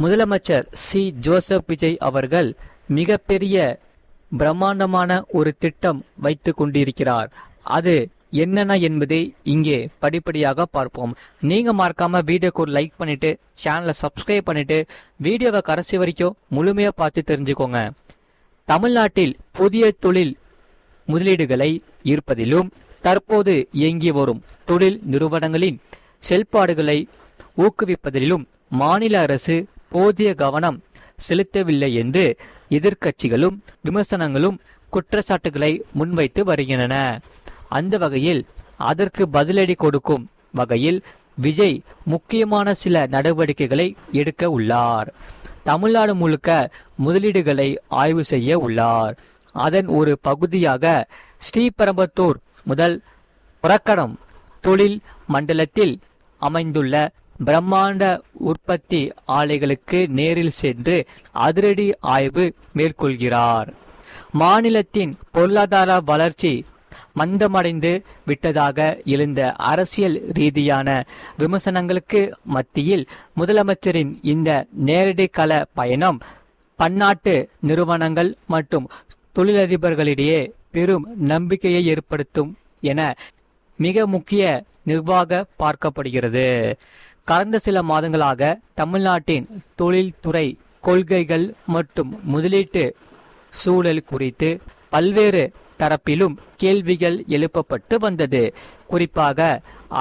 முதலமைச்சர் ஜோசப் விஜய் அவர்கள் மிகப்பெரிய பிரம்மாண்டமான ஒரு திட்டம் வைத்து கொண்டிருக்கிறார். அது என்னென்ன என்பதை இங்கே படிப்படியாக பார்ப்போம். நீங்க மறக்காம வீடியோக்கு ஒரு லைக் பண்ணிட்டு சேனலை சப்ஸ்கிரைப் பண்ணிட்டு வீடியோவை கடைசி வரைக்கும் முழுமையா பார்த்து தெரிஞ்சுக்கோங்க. தமிழ்நாட்டில் புதிய தொழில் முதலீடுகளை ஈர்ப்பதிலும் தற்போது இயங்கி வரும் தொழில் நிறுவனங்களின் செயல்பாடுகளை ஊக்குவிப்பதிலும் மாநில அரசு போதிய கவனம் செலுத்தவில்லை என்று எதிர்க்கட்சிகளும் விமர்சனங்களும் குற்றச்சாட்டுகளை முன்வைத்து வருகின்றன. அந்த வகையில் அதற்கு பதிலடி கொடுக்கும் வகையில் விஜய் முக்கியமான சில நடவடிக்கைகளை எடுக்க உள்ளார். தமிழ்நாடு முழுக்க முதலீடுகளை ஆய்வு செய்ய உள்ளார். அதன் ஒரு பகுதியாக ஸ்ரீபெரும்புதூர் முதல் உரக்கடம் தொழில் மண்டலத்தில் அமைந்துள்ள பிரம்மாண்ட உற்பத்தி ஆலைகளுக்கு நேரில் சென்று அதிரடி ஆய்வு மேற்கொள்கிறார். மாநிலத்தின் பொருளாதார வளர்ச்சி மந்தமடைந்து விட்டதாக எழுந்த அரசியல் ரீதியான விமர்சனங்களுக்கு மத்தியில் முதலமைச்சரின் இந்த நேரடி கள பயணம் பன்னாட்டு நிறுவனங்கள் மற்றும் தொழிலதிபர்களிடையே பெரும் நம்பிக்கையை ஏற்படுத்தும் என மிக முக்கிய நிர்வாக பார்க்கப்படுகிறது. கடந்த சில மாதங்களாக தமிழ்நாட்டின் தொழில்துறை கொள்கைகள் மற்றும் முதலீட்டு சூழல் குறித்து பல்வேறு தரப்பிலும் கேள்விகள் எழுப்பப்பட்டு வந்தது. குறிப்பாக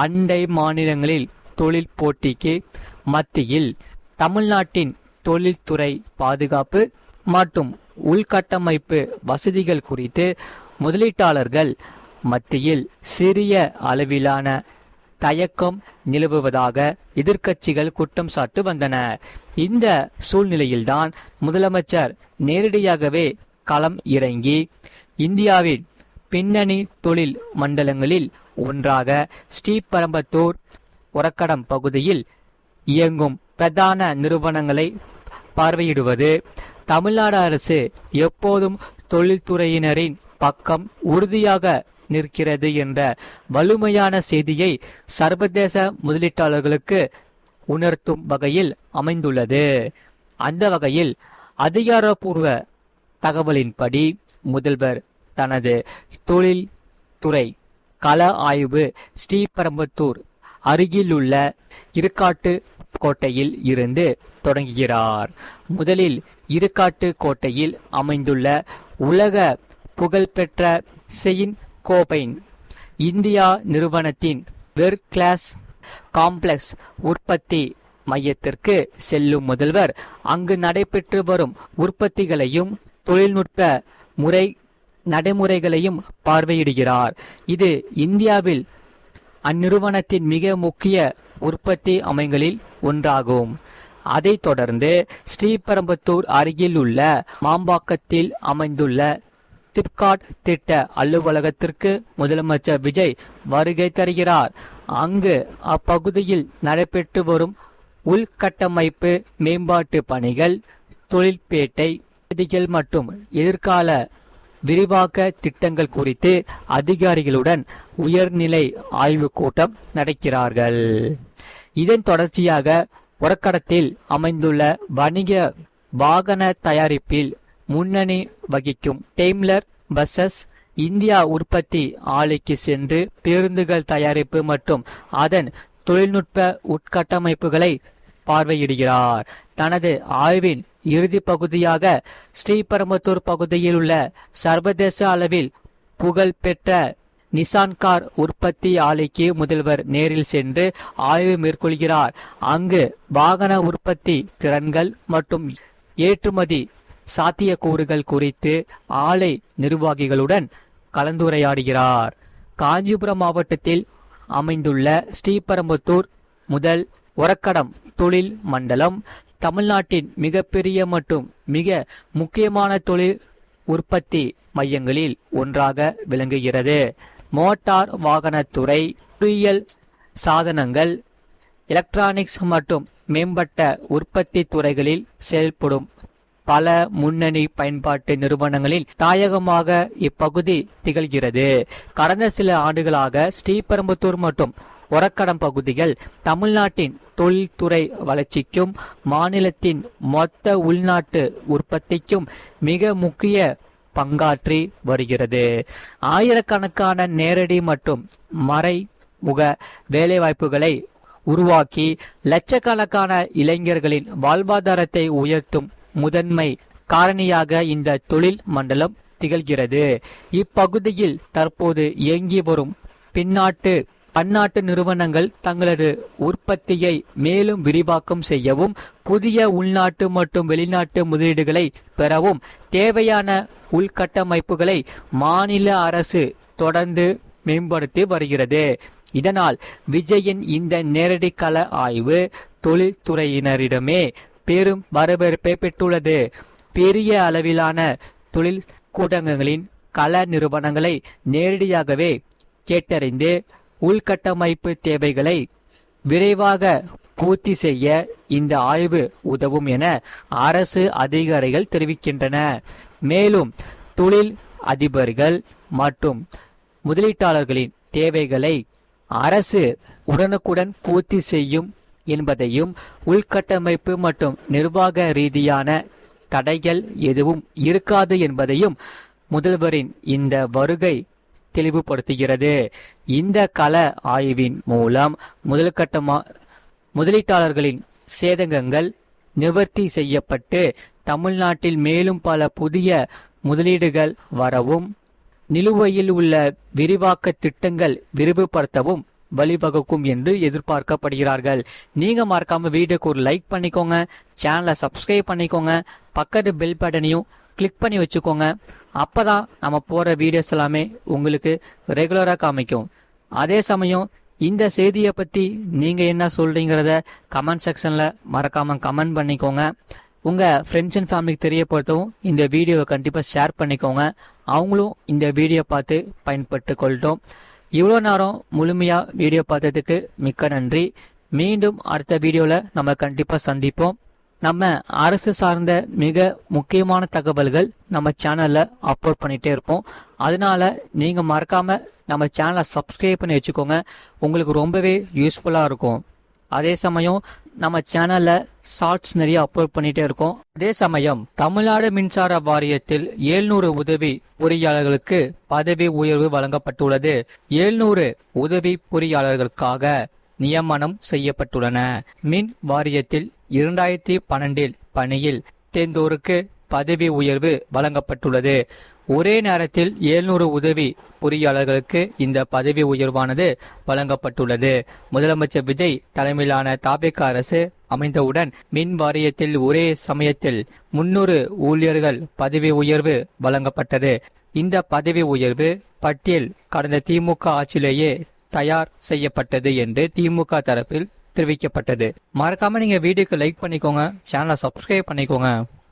அண்டை மாநிலங்களில் தொழில் போட்டிக்கு மத்தியில் தமிழ்நாட்டின் தொழில்துறை பாதுகாப்பு மற்றும் உள்கட்டமைப்பு வசதிகள் குறித்து முதலீட்டாளர்கள் மத்தியில் சிறிய அளவிலான தயக்கம் நிலவுவதாக எதிர்க்கட்சிகள் குற்றம் சாட்டு வந்தன. இந்த சூழ்நிலையில்தான் முதலமைச்சர் நேரடியாகவே களம் இறங்கி இந்தியாவின் பின்னணி தொழில் மண்டலங்களில் ஒன்றாக ஸ்ரீபெரும்புதூர் உரக்கடம் பகுதியில் இயங்கும் பிரதான நிறுவனங்களை பார்வையிடுவது. தமிழ்நாடு அரசு எப்போதும் தொழில்துறையினரின் பக்கம் உறுதியாக நிற்கிறது என்ற வலிமையான செய்தியை சர்வதேச முதலீட்டாளர்களுக்கு உணர்த்தும் வகையில் அமைந்துள்ளது. அந்த வகையில் அதிகாரப்பூர்வ தகவலின்படி முதல்வர் தனது தொழில்துறை கள ஆய்வு ஸ்ரீபெரும்புதூர் அருகிலுள்ள இருக்காட்டு கோட்டையில் இருந்து தொடங்குகிறார். முதலில் இருக்காட்டு கோட்டையில் அமைந்துள்ள உலக புகழ்பெற்ற செயின் கோபைன் இந்தியா நிறுவனத்தின் வேர்ல்ட் கிளாஸ் காம்ப்ளெக்ஸ் உற்பத்தி மையத்திற்கு செல்லும் முதல்வர் அங்கு நடைபெற்று வரும் உற்பத்திகளையும் தொழில்நுட்ப நடைமுறைகளையும் பார்வையிடுகிறார். இது இந்தியாவில் அந்நிறுவனத்தின் மிக முக்கிய உற்பத்தி அமைகளில் ஒன்றாகும். அதைத் தொடர்ந்து ஸ்ரீபெரும்புதூர் அருகில் உள்ள மாம்பாக்கத்தில் அமைந்துள்ள சிப்காட் திட்ட அலுவலகத்திற்கு முதலமைச்சர் விஜய் வருகை தருகிறார். அங்கு அப்பகுதியில் நடைபெற்று வரும் உள்கட்டமைப்பு மேம்பாட்டு பணிகள், தொழிற்பேட்டை வசதிகள் மற்றும் எதிர்கால விரிவாக்க திட்டங்கள் குறித்து அதிகாரிகளுடன் உயர்நிலை ஆய்வு கூட்டம் நடக்கிறார்கள். இதன் தொடர்ச்சியாக உரக்கடத்தில் அமைந்துள்ள வணிக வாகன தயாரிப்பில் முன்னணி வகிக்கும் டெய்ம்லர் பஸ்ஸஸ் இந்தியா உற்பத்தி ஆலைக்கு சென்று பேருந்துகள் தயாரிப்பு மற்றும் அதன் தொழில்நுட்ப உட்கட்டமைப்புகளை பார்வையிடுகிறார். தனது ஆய்வின் இறுதி பகுதியாக ஸ்ரீபெரும்புதூர் பகுதியில் உள்ள சர்வதேச அளவில் புகழ்பெற்ற நிசான் கார் உற்பத்தி ஆலைக்கு முதல்வர் நேரில் சென்று ஆய்வு மேற்கொள்கிறார். அங்கு வாகன உற்பத்தி திறன்கள் மற்றும் ஏற்றுமதி சாத்தியக்கூறுகள் குறித்து ஆலை நிர்வாகிகளுடன் கலந்துரையாடுகிறார். காஞ்சிபுரம் மாவட்டத்தில் அமைந்துள்ள ஸ்ரீபெரும்புதூர் முதல் உரக்கடம் தொழில் மண்டலம் தமிழ்நாட்டின் மிகப்பெரிய மற்றும் மிக முக்கியமான தொழில் உற்பத்தி மையங்களில் ஒன்றாக விளங்குகிறது. மோட்டார் வாகனத்துறை, பொறியியல் சாதனங்கள், எலக்ட்ரானிக்ஸ் மற்றும் மேம்பட்ட உற்பத்தி துறைகளில் செயல்படும் பல முன்னணி பயன்பாட்டு நிறுவனங்களில் தாயகமாக இப்பகுதி திகழ்கிறது. கடந்த சில ஆண்டுகளாக ஸ்ரீபெரும்புதூர் மற்றும் ஒரக்கடம் பகுதிகள் தமிழ்நாட்டின் தொழில்துறை வளர்ச்சிக்கும் மாநிலத்தின் மொத்த உள்நாட்டு உற்பத்திக்கும் மிக முக்கிய பங்காற்றி வருகிறது. ஆயிரக்கணக்கான நேரடி மற்றும் மறைமுக வேலைவாய்ப்புகளை உருவாக்கி லட்சக்கணக்கான இளைஞர்களின் வாழ்வாதாரத்தை உயர்த்தும் முதன்மை காரணியாக இந்த தொழில் மண்டலம் திகழ்கிறது. இப்பகுதியில் தற்போது இயங்கி வரும் பன்னாட்டு நிறுவனங்கள் தங்களது உற்பத்தியை மேலும் விரிவாக்கம் செய்யவும் புதிய உள்நாட்டு மற்றும் வெளிநாட்டு முதலீடுகளை பெறவும் தேவையான உள்கட்டமைப்புகளை மாநில அரசு தொடர்ந்து மேம்படுத்தி வருகிறது. இதனால் விஜயின் இந்த நேரடி கள ஆய்வு தொழில்துறையினரிடமே பெரும் வரவேற்பை பெற்றுள்ளது. பெரிய அளவிலான தொழில் கூட்டங்களின் கள நிறுவனங்களை நேரடியாகவே கேட்டறிந்து உள்கட்டமைப்பு தேவைகளை விரைவாக பூர்த்தி செய்ய இந்த ஆய்வு உதவும் என அரசு அதிகாரிகள் தெரிவிக்கின்றன. மேலும் தொழில் அதிபர்கள் மற்றும் முதலீட்டாளர்களின் தேவைகளை அரசு உடனுக்குடன் பூர்த்தி செய்யும் என்பதையும் உள்கட்டமைப்பு மற்றும் நிர்வாக ரீதியான தடைகள் எதுவும் இருக்காது என்பதையும் முதல்வரின் இந்த வருகை தெளிவுபடுத்துகிறது. இந்த கள ஆய்வின் மூலம் முதலீட்டாளர்களின் சேதங்கள் நிவர்த்தி செய்யப்பட்டு தமிழ்நாட்டில் மேலும் பல புதிய முதலீடுகள் வரவும் நிலுவையில் உள்ள விரிவாக்க திட்டங்கள் விரிவுபடுத்தவும் வழிவகுக்கும் என்று எதிர்பார்க்கப்படுகிறார்கள். நீங்க மறக்காம வீடியோக்கு ஒரு லைக் பண்ணிக்கோங்க, சேனலை சப்ஸ்கிரைப் பண்ணிக்கோங்க, பக்கத்து பெல் பட்டனையும் கிளிக் பண்ணி வச்சுக்கோங்க. அப்பதான் நம்ம போற வீடியோஸ் எல்லாமே உங்களுக்கு ரெகுலரா காமிக்கும். அதே சமயம் இந்த செய்தியை பத்தி நீங்க என்ன சொல்றீங்கிறத கமெண்ட் செக்ஷன்ல மறக்காம கமெண்ட் பண்ணிக்கோங்க. உங்க ஃப்ரெண்ட்ஸ் அண்ட் ஃபேமிலிக்கு தெரியப்படுத்தவும் இந்த வீடியோவை கண்டிப்பா ஷேர் பண்ணிக்கோங்க. அவங்களும் இந்த வீடியோ பார்த்து பயன்பட்டு கொள்ளட்டும். இவ்வளோ நேரம் முழுமையா வீடியோ பார்த்ததுக்கு மிக்க நன்றி. மீண்டும் அடுத்த வீடியோல நம்ம கண்டிப்பா சந்திப்போம். நம்ம அரசு சார்ந்த மிக முக்கியமான தகவல்கள் நம்ம சேனல்ல அப்லோட் பண்ணிட்டே இருப்போம். அதனால நீங்க மறக்காம நம்ம சேனலை சப்ஸ்கிரைப் பண்ணி வச்சுக்கோங்க. உங்களுக்கு ரொம்பவே யூஸ்ஃபுல்லா இருக்கும். அதே சமயம் நம்ம சேனல்ல ஷார்ட்ஸ் நிறைய அப்லோட் பண்ணிட்டே இருக்கோம். அதே சமயம் தமிழ்நாடு மின்சார வாரியத்தில் 700 உதவி பொறியாளர்களுக்கு பதவி உயர்வு வழங்கப்பட்டுள்ளது. 700 உதவி பொறியாளர்களுக்காக நியமனம் செய்யப்பட்டுள்ளன. மின் வாரியத்தில் 2012 பணியில் தேர்ந்தோருக்கு பதவி உயர்வு வழங்கப்பட்டுள்ளது. ஒரே நேரத்தில் 700 உதவி பொறியாளர்களுக்கு இந்த பதவி உயர்வானது வழங்கப்பட்டுள்ளது. முதலமைச்சர் விஜய் தலைமையிலான தபிக அரசு அமைந்தவுடன் மின் வாரியத்தில் ஒரே சமயத்தில் 300 ஊழியர்கள் பதவி உயர்வு வழங்கப்பட்டது. இந்த பதவி உயர்வு பட்டியல் கடந்த திமுக ஆட்சியிலேயே தயார் செய்யப்பட்டது என்று திமுக தரப்பில் தெரிவிக்கப்பட்டது. மறக்காம நீங்க வீடியோக்கு லைக் பண்ணிக்கோங்க, சேனலை சப்ஸ்கிரைப் பண்ணிக்கோங்க.